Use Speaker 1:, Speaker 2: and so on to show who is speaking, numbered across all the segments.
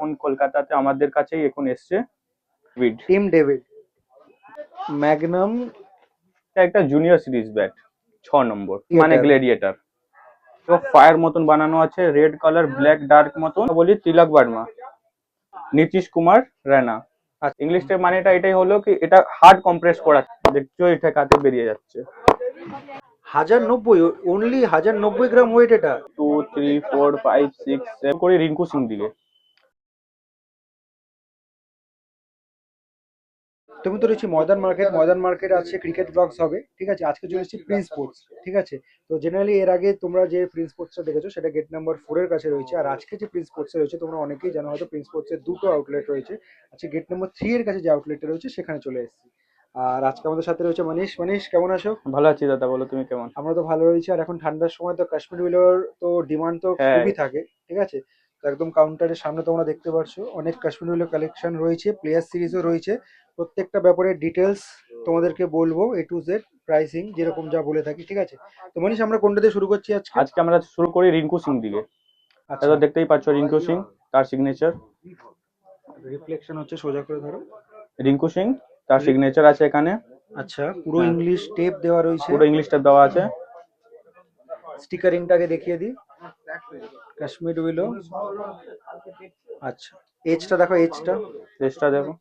Speaker 1: এখন কলকাতাতে আমাদের কাছেই এখন এসছে
Speaker 2: টিম ডেভিড ম্যাগনাম
Speaker 1: একটা জুনিয়র সিরিজ ব্যাট 6 নম্বর মানে
Speaker 2: Gladiator।
Speaker 1: গ্লেডিয়েটর। তো ফায়ার মতন বানানো আছে, রেড কালার ব্ল্যাক ডার্ক মতন। বলি তিলক বার্মা, নীতিশ কুমার রানা। আর ইংলিশে মানেটা এটাই হলো কি এটা হার্ড কম্প্রেস করা, দেখছো এটা কাতে বেরিয়ে যাচ্ছে।
Speaker 2: 1090, অনলি 1090 গ্রাম ওয়েট এটা।
Speaker 1: 2 3 4 5 6 7 করে রিঙ্কু সিং দিকে।
Speaker 2: তুমি তো রয়েছি মডার্ন মার্কেট আছে, ক্রিকেট ব্লগস হবে, ঠিক আছে। আজকে চলে এসেছি প্রিন্স স্পোর্টস, ঠিক আছে। তো জেনারেলি এর আগে তোমরা যে প্রিন্স স্পোর্টসটা দেখেছো সেটা গেট নাম্বার 4 এর কাছে রয়েছে, আর আজকে যে প্রিন্স স্পোর্টস রয়েছে তোমরা অনেকেই জানো হয়তো প্রিন্স স্পোর্টস এর দুটো আউটলেট রয়েছে। আজকে গেট নাম্বার 3 এর কাছে যে আউটলেটটা রয়েছে সেখানে চলে এসেছি। আর আজকে আমাদের সাথে রয়েছে মানিশ কেমন আছো?
Speaker 1: ভালো আছি দাদা, বলো তুমি কেমন?
Speaker 2: আমরা তো ভালো রয়েছি। আর এখন ঠান্ডার সময় তো কাশ্মীর উইলোর তো ডিমান্ড তো
Speaker 1: হ্যাঁ,
Speaker 2: খুবই থাকে, ঠিক আছে। তো একদম কাউন্টারের সামনে তোমরা দেখতে পাচ্ছো অনেক কাশ্মীর উইলো কালেকশন রয়েছে, প্লেয়ার সিরিজও রয়েছে। প্রত্যেকটা ব্যাপারে ডিটেলস তোমাদেরকে বলবো, এ টু জেড প্রাইসিং যেরকম যা বলে থাকি, ঠিক আছে। তো মানিশ আমরা কোনটা দিয়ে শুরু করছি আজকে?
Speaker 1: আজকে আমরা শুরু করি রিঙ্কু সিং দিকে।
Speaker 2: আচ্ছা,
Speaker 1: এটা দেখতেই পাচ্ছ রিঙ্কু সিং, তার সিগনেচার।
Speaker 2: রিফ্লেকশন হচ্ছে, সোজা করে ধরো।
Speaker 1: রিঙ্কু সিং তার সিগনেচার আছে এখানে।
Speaker 2: আচ্ছা, পুরো
Speaker 1: হ্যাঁ,
Speaker 2: ইংলিশ টেপ দেওয়া রয়েছে।
Speaker 1: পুরো ইংলিশটা দেওয়া আছে।
Speaker 2: স্টিকারিংটাকে দেখিয়ে দিই, কাশ্মীর উইলো। আচ্ছা, এজটা দেখো, এজটা
Speaker 1: চেষ্টা দেখো।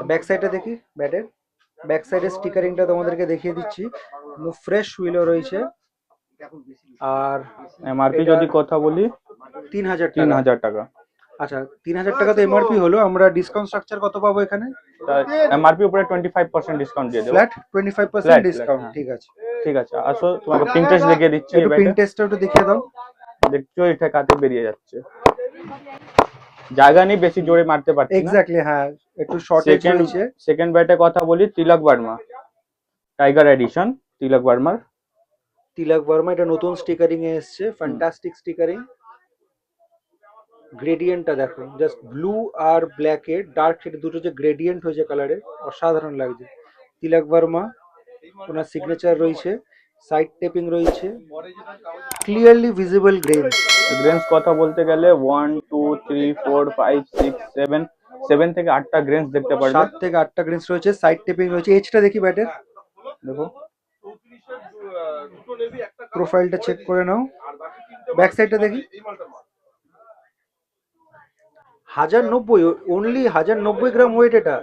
Speaker 2: ব্যাক সাইডটা দেখি, ব্যাটের ব্যাক সাইডের স্টিকারিংটা তোমাদেরকে দেখিয়ে দিচ্ছি। ফ্রেশ হুইলও রয়েছে। আর
Speaker 1: এমআরপি
Speaker 2: এটা
Speaker 1: যদি কথা বলি
Speaker 2: 3000 টাকা।
Speaker 1: 3000 টাকা।
Speaker 2: আচ্ছা, 3000 টাকা তো এমআরপি হলো, আমরা ডিসকাউন্ট স্ট্রাকচার কত পাবো এখানে?
Speaker 1: এমআরপি উপরে 25% ডিসকাউন্ট দিয়ে দেবো।
Speaker 2: ফ্ল্যাট 25%
Speaker 1: ফ্ল্যাট,
Speaker 2: ডিসকাউন্ট,
Speaker 1: হ্যাঁ।
Speaker 2: ঠিক আছে।
Speaker 1: ঠিক আছে, আসো তোমাকে পিন টেস্ট দেখিয়ে দিচ্ছি।
Speaker 2: একটু পিন টেস্টটা একটু দেখিয়ে দাও।
Speaker 1: দেখছো এটা কাতে বেরিয়ে যাচ্ছে, জায়গা নেই, বেশি জোরে মারতে পারছি না।
Speaker 2: এক্স্যাক্টলি, হ্যাঁ, একটু শর্টেজ রয়েছে।
Speaker 1: সেকেন্ড ব্যাটে কথা বলি তিলক বার্মা, টাইগার এডিশন তিলক বার্মার।
Speaker 2: তিলক বর্মা, এটা নতুন স্টিকারিং এ এসছে, ফ্যান্টাস্টিক স্টিকারিং। গ্রেডিয়েন্টটা দেখো, জাস্ট ব্লু আর ব্ল্যাক এর ডার্ক শেড দুটো যে গ্রেডিয়েন্ট হয়েছে কালারে, অসাধারণ লাগছে। তিলক বর্মা, ওনার সিগনেচার রয়েছে, সাইড টেপিং রয়েছে, ক্লিয়ারলি ভিজিবল গ্রেনস।
Speaker 1: গ্রেন্স কথা বলতে গেলে 1 2 3 4 5 6 7 7 থেকে 8টা গ্রেন্স দেখতে পারবে।
Speaker 2: 7 থেকে 8টা গ্রেনস রয়েছে, সাইড টেপিং রয়েছে। এজটা দেখি ব্যাটের,
Speaker 1: দেখো
Speaker 2: প্রোফাইলটা চেক করে নাও। ব্যাক সাইডটা দেখি, 1090, অনলি 1090 গ্রাম ওয়েট এটা।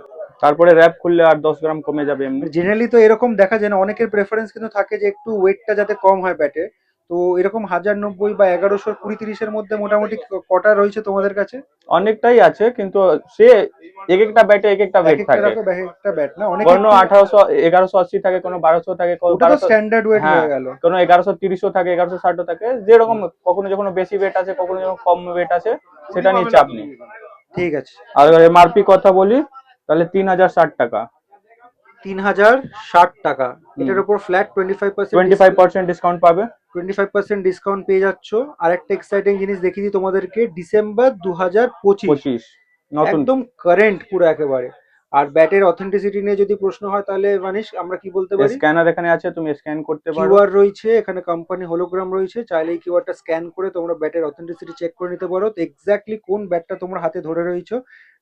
Speaker 1: তারপরে র্যাপ খুললে আর 10 গ্রাম কমে যাবে এমনি।
Speaker 2: জেনারেলি তো এরকম দেখা যায় না, অনেকের প্রেফারেন্স কিন্তু থাকে যে একটু ওয়েটটা যাতে কম হয় ব্যাটে। তো এরকম 1090 বা 1100 20-30 এর মধ্যে মোটামুটি কটা রয়েছে তোমাদের কাছে?
Speaker 1: অনেকটাই আছে, কিন্তু সে এক একটা ব্যাটে এক একটা ওয়েট থাকে।
Speaker 2: একটা ব্যাট না, অনেক
Speaker 1: কোনো 1800 1180 থাকে, কোনো 1200 থাকে, কোনো
Speaker 2: ওটা তো স্ট্যান্ডার্ড ওয়েট
Speaker 1: হ্যাঁ,
Speaker 2: হয়ে গেল।
Speaker 1: কোনো 1130 থাকে, 1160 থাকে, যেরকম কখনো যখন বেশি ওয়েট আছে, কখনো যখন কম ওয়েট আছে, সেটা নিয়ে চাপ নেই।
Speaker 2: ঠিক আছে।
Speaker 1: আর এমআরপি কথা বলি তাহলে 3060 টাকা।
Speaker 2: 3060 টাকা, এটার উপর ফ্ল্যাট
Speaker 1: 25% ডিসকাউন্ট পাবে।
Speaker 2: 25% ডিসকাউন্ট পেয়ে যাচ্ছ। আরেকটা এক্সাইটিং জিনিস দেখিয়ে দিই তোমাদেরকে, ডিসেম্বর 2025,
Speaker 1: নতুন।
Speaker 2: একদম কারেন্ট পুরো একেবারে। আর ব্যাটের অথেন্টিসিটি নিয়ে যদি প্রশ্ন হয় তাহলে মানিশ আমরা কি বলতে পারি?
Speaker 1: স্ক্যানার এখানে আছে, তুমি স্ক্যান করতে পারো।
Speaker 2: কিউআর রয়েছে এখানে, কোম্পানি হোলোগ্রাম রয়েছে, চাইলে এই কিউআরটা স্ক্যান করে তোমরা ব্যাটের অথেন্টিসিটি চেক করে নিতে পারো। তো এক্স্যাক্টলি কোন ব্যাটটা তোমরা হাতে ধরে রয়েছো,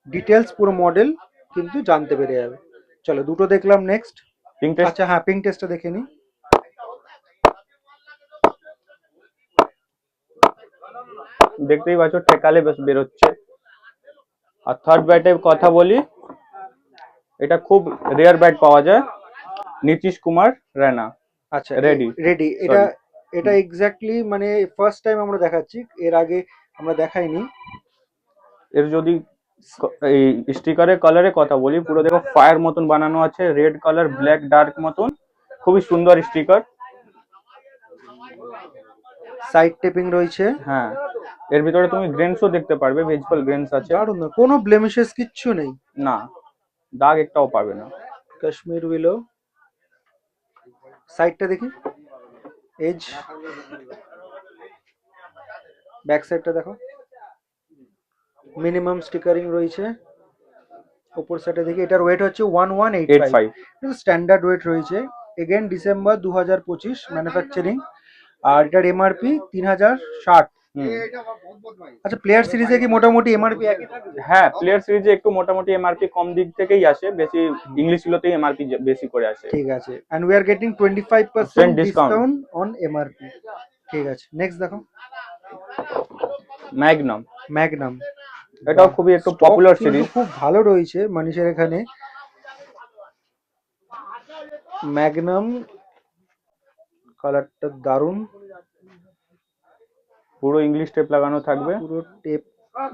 Speaker 2: ডিটেলস পুরো মডেল কিন্তু জানতে পেরে যাবে। চলো, দুটো দেখলাম, নেক্সট।
Speaker 1: Pink test.
Speaker 2: আচ্ছা, হ্যাঁ, পিঙ্ক টেস্টটা দেখে নি।
Speaker 1: দেখতেই পাচ্ছ ঠেকালে বেশ বেরোচ্ছে। আর থার্ড ব্যাটে কথা বলি, এটা খুব রেয়ার ব্যাট পাওয়া যায়, নীতিশ কুমার রানা।
Speaker 2: আচ্ছা,
Speaker 1: রেডি।
Speaker 2: এটা এটা এক্স্যাক্টলি মানে ফার্স্ট টাইম আমরা দেখাচ্ছি, এর আগে আমরা দেখাইনি।
Speaker 1: এর যদি এই স্টিকারের কালারে কথা বলি, পুরো দেখো ফায়ার মতন বানানো আছে, রেড কালার ব্ল্যাক ডার্ক মতন, খুবই সুন্দর স্টিকার।
Speaker 2: সাইড টেপিং রয়েছে।
Speaker 1: হ্যাঁ, এর ভিতরে তুমি গ্রেনসও দেখতে পারবে, ভেজিবল গ্রেনস আছে।
Speaker 2: দারুণ, কোনো ব্লেমিশেস কিচ্ছু নেই,
Speaker 1: না, দাগ একটাও পাবে না।
Speaker 2: কাশ্মীর উইলো। সাইডটা দেখি, এজ, ব্যাক সাইডটা দেখো, মিনিমাম স্টিকারিং রয়েছে। উপর সাইডে দেখি, এটার ওয়েট হচ্ছে 1185, স্ট্যান্ডার্ড ওয়েট রয়েছে। Again December 2025 manufacturing. আর এটার এমআরপি 3060।
Speaker 1: হুম।
Speaker 2: আচ্ছা, প্লেয়ার সিরিজে কি মোটামুটি এমআরপি একই থাকবে?
Speaker 1: হ্যাঁ, প্লেয়ার সিরিজে একটু মোটামুটি এমআরপি কম দিক থেকেই আসে, বেশি ইংলিশ গুলোতেই এমআরপি বেশি করে আসে।
Speaker 2: ঠিক আছে, and we are getting 25%
Speaker 1: discount.
Speaker 2: Discount on MRP. ঠিক আছে, নেক্সট দেখো।
Speaker 1: ম্যাগনাম,
Speaker 2: ম্যাগনাম,
Speaker 1: এটাও খুবই একটু
Speaker 2: স্টক
Speaker 1: পপুলার
Speaker 2: কিন্তু
Speaker 1: সিরিজ।
Speaker 2: খুব ভালো রয়েছে মানুষের এখানে। ম্যাগনাম কালারটা দারুণ,
Speaker 1: পুরো ইংলিশ টেপ লাগানো থাকবে।
Speaker 2: পুরো টেপ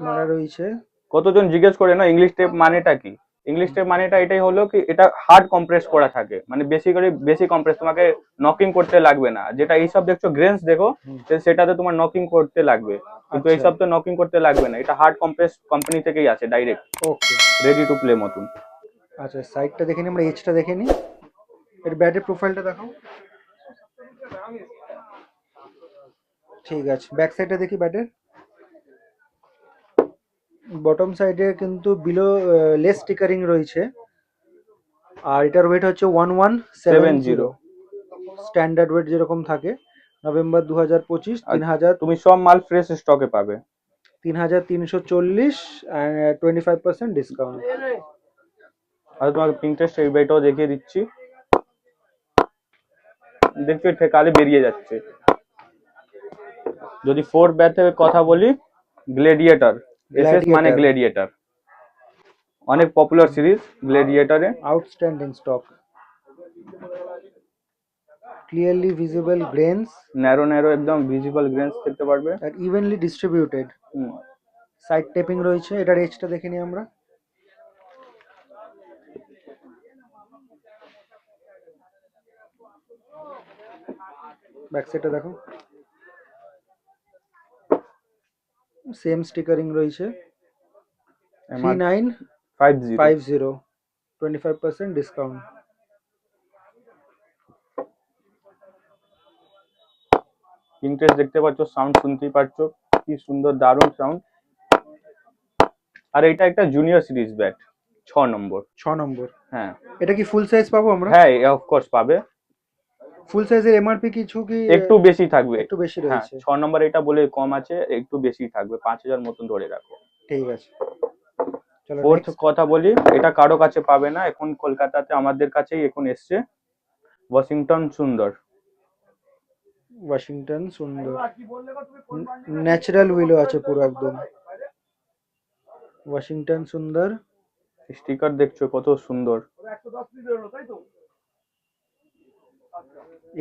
Speaker 2: মারা রয়েছে।
Speaker 1: কতজন জিজ্ঞেস করে না ইংলিশ টেপ মানেটা কি। ইংলিশ টেপ মানেটা এটাই হলো কি, এটা হার্ড কম্প্রেস করা থাকে, মানে বেশি কম্প্রেস, তোমাকে নকিং করতে লাগবে না। যেটা এইসব দেখছো গ্রেন্স দেখো, সেটাতে তোমার নকিং করতে লাগবে, কিন্তু
Speaker 2: আচ্ছা,
Speaker 1: এইসব তো নকিং করতে লাগবে না। এটা হার্ড কম্প্রেস কোম্পানি থেকেই আছে, direct
Speaker 2: okay.
Speaker 1: Ready to play মতন।
Speaker 2: আচ্ছা, সাইডটা দেখে নিই, আমরা এজটা দেখে নিই। এর ব্যাটের প্রোফাইলটা দেখো। ঠিক আছে, ব্যাক সাইডটা দেখি ব্যাটের। বটম সাইডে কিন্তু বিলো লেস স্টিকারিং রয়েছে, আর এটার ওয়েট হচ্ছে 1170,
Speaker 1: 70।
Speaker 2: স্ট্যান্ডার্ড ওয়েট যেরকম থাকে। নভেম্বর 2025,
Speaker 1: আর
Speaker 2: 3000,
Speaker 1: তুমি সব মাল ফ্রেশ স্টকে পাবে।
Speaker 2: 3340 অ্যান্ড 25% ডিসকাউন্ট।
Speaker 1: আর তোমাকে পিন্টারেস্ট এই বইটাও দেখিয়ে দিচ্ছি, দেখছো ঠেকালে বেরিয়ে যাচ্ছে। যদি ফোর ব্যাথের কথা বলি, গ্লেডিয়েটর, এসএস মানে
Speaker 2: গ্ল্যাডিয়েটার,
Speaker 1: গ্লেডিয়েটর, অনেক পপুলার সিরিজ গ্লেডিয়েটরে।
Speaker 2: Outstanding stock, clearly visible grains
Speaker 1: narrow narrow একদম ভিজিবল গ্রেন্স দেখতে পারবে।
Speaker 2: আর evenly distributed.
Speaker 1: Hmm.
Speaker 2: Side taping রয়েছে, এটার এজটা দেখে নিই আমরা। ব্যাক সাইডটা দেখো, সেম স্টিকারিং রয়েছে।
Speaker 1: 50।
Speaker 2: 3950, 25% ডিসকাউন্ট।
Speaker 1: ইন্টারেস্ট দেখতে পাচ্ছ, সাউন্ড শুনতেই পারছো, কি সুন্দর দারুণ সাউন্ড। আর এটা একটা জুনিয়র সিরিজ ব্যাট, 6 নম্বর।
Speaker 2: 6 নম্বর।
Speaker 1: হ্যাঁ।
Speaker 2: এটা কি ফুল সাইজ পাবো আমরা?
Speaker 1: হ্যাঁ, অফকোর্স পাবে।
Speaker 2: ফুল সাইজের এমআরপি কিছু কি
Speaker 1: একটু বেশি থাকবে।
Speaker 2: একটু বেশি
Speaker 1: হ্যাঁ,
Speaker 2: রয়েছে?
Speaker 1: 6 নম্বর এটা বলে কম আছে, একটু বেশি থাকবে, 5000 মতন ধরে রাখো।
Speaker 2: ঠিক আছে, চলো
Speaker 1: ফোর্থ
Speaker 2: নেক্সট।
Speaker 1: কথা বলি, এটা কারো কাছে পাবে না এখন, কলকাতাতে আমাদের কাছেই এখন এসছে, ওয়াশিংটন সুন্দর।
Speaker 2: ওয়াশিংটন সুন্দর, ন্যাচারাল উইলো আছে পুরো একদম। ওয়াশিংটন সুন্দর,
Speaker 1: স্টিকার দেখছো কত সুন্দর।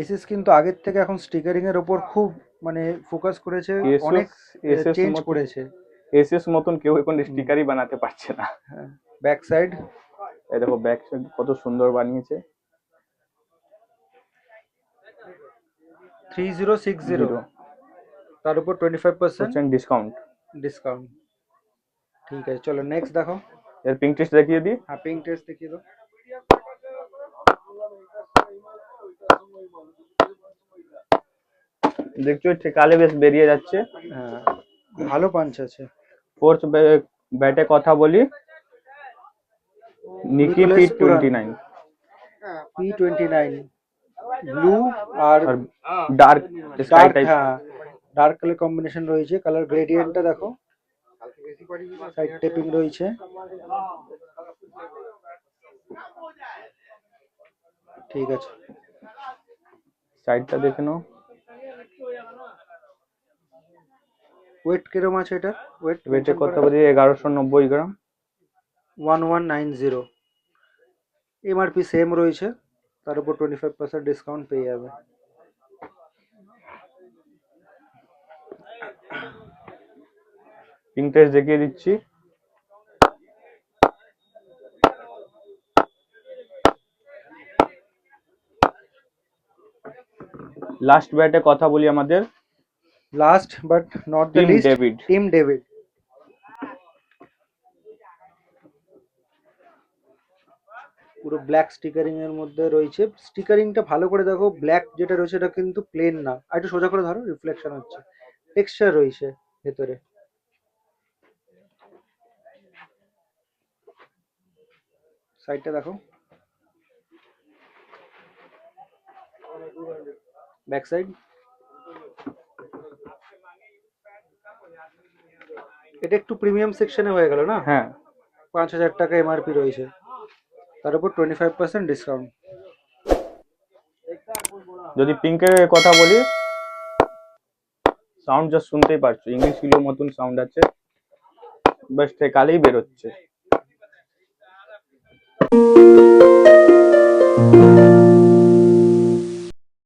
Speaker 2: এসএস কিন্তু আগের থেকে এখন স্টিকারিং এর ওপর খুব মানে ফোকাস করেছে, অনেক
Speaker 1: এসএস, এসএস
Speaker 2: চেঞ্জ
Speaker 1: মতন,
Speaker 2: করেছে।
Speaker 1: এসএস মতন কেউ এখন স্টিকারই বানাতে পারছে না।
Speaker 2: হ্যাঁ, ব্যাক সাইড,
Speaker 1: এই দেখো ব্যাক সাইড কত সুন্দর বানিয়েছে।
Speaker 2: 3060,
Speaker 1: 0%
Speaker 2: তার উপর 25%
Speaker 1: ডিসকাউন্ট।
Speaker 2: ডিসকাউন্ট। ঠিক আছে, চলো নেক্সট দেখো।
Speaker 1: এর পিঙ্ক টেস্ট দেখিয়ে দিই।
Speaker 2: হ্যাঁ, পিঙ্ক টেস্ট দেখিয়ে দাও।
Speaker 1: দেখছো ঠেকালে বেশ বেরিয়ে যাচ্ছে।
Speaker 2: হ্যাঁ, ভালো পাঞ্চ আছে।
Speaker 1: ফোর্থ ব্যাটে কথা বলি, নিকি
Speaker 2: নিকোলাস
Speaker 1: P29
Speaker 2: P29, ব্লু আর
Speaker 1: আর ডার্ক স্কাই
Speaker 2: ডার্ক,
Speaker 1: টাইপ।
Speaker 2: হ্যাঁ ডার্ক কালার কম্বিনেশন রয়েছে। কালার গ্রেডিয়েন্টটা দেখো, সাইড টেপিং রয়েছে। ঠিক আছে,
Speaker 1: সাইডটা দেখে নাও।
Speaker 2: ওয়েট কিরম আছে এটা? ওয়েট
Speaker 1: ওয়েটে কথা বলি 1190 গ্রাম।
Speaker 2: 1190, এমআরপি সেম রয়েছে, তার উপর 25% ডিসকাউন্ট পেয়ে যাবে।
Speaker 1: পিঙ্ক টেস্ট দেখিয়ে দিচ্ছি। লাস্ট ব্যাটে কথা বলি আমাদের,
Speaker 2: last but not the
Speaker 1: team
Speaker 2: least,
Speaker 1: David.
Speaker 2: Tim David. পুরো ব্ল্যাক স্টিকারিং এর মধ্যে রয়েছে। স্টিকারিংটা ভালো করে দেখো, ব্ল্যাক যেটা রয়েছে এটা কিন্তু প্লেন না, আর একটু সোজা করে ধরো, রিফ্লেকশন হচ্ছে, টেক্সচার রয়েছে ভেতরে। সাইডটা দেখো, ব্যাক সাইড, এটা একটু প্রিমিয়াম সেকশনে হয়ে গেল না?
Speaker 1: হ্যাঁ,
Speaker 2: 5,000 টাকা এমআরপি রয়েছে, তার উপর 25% ডিসকাউন্ট।
Speaker 1: যদি পিঙ্কের কথা বলি, সাউন্ড জাস্ট শুনতেই পারছো, ইংলিশ কিলোর মতন সাউন্ড আছে, বাস কালেই বেরোচ্ছে।